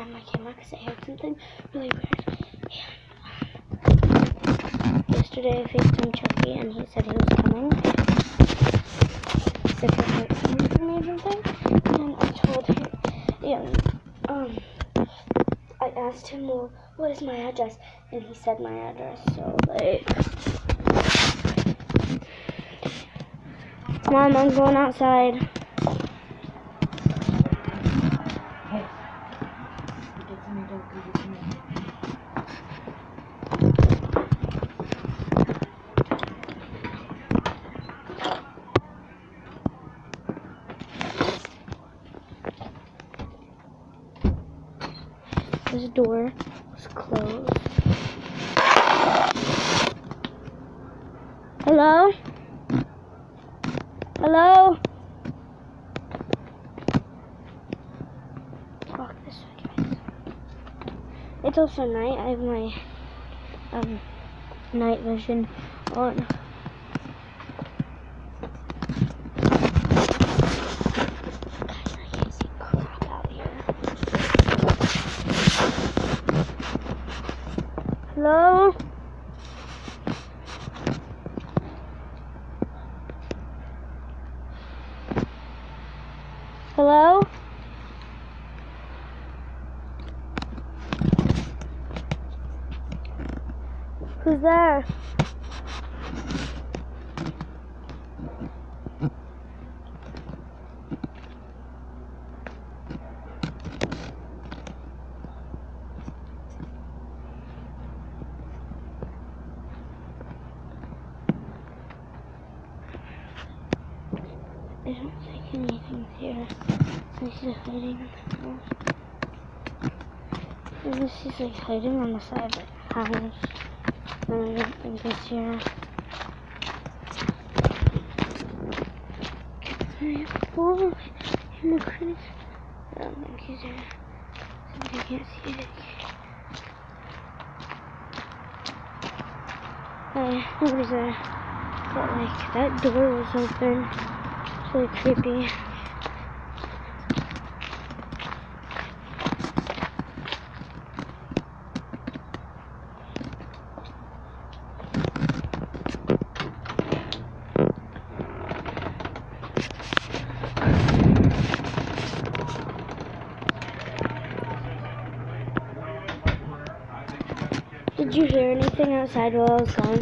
grab my camera because I heard something really weird. And yesterday I FaceTimed Chucky and he said he was coming. He said he was coming for me or something. And I told him, I asked him, well, what is my address? And he said my address, so like, Mom, I'm going outside. This door was closed. Hello? Hello? Walk this way, guys. It's also night. I have my night vision on. Hello? Hello? Who's there? I don't think anything's here. This is hiding in the house. This is like hiding on the side of the house. And I don't think it's here. Oh, in the crease. I don't think he's here. Since I can't see it. Nobody's there. But like, that door was open. It's really creepy. Did you hear anything outside while I was gone?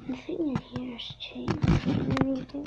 Nothing in here has changed. Anything.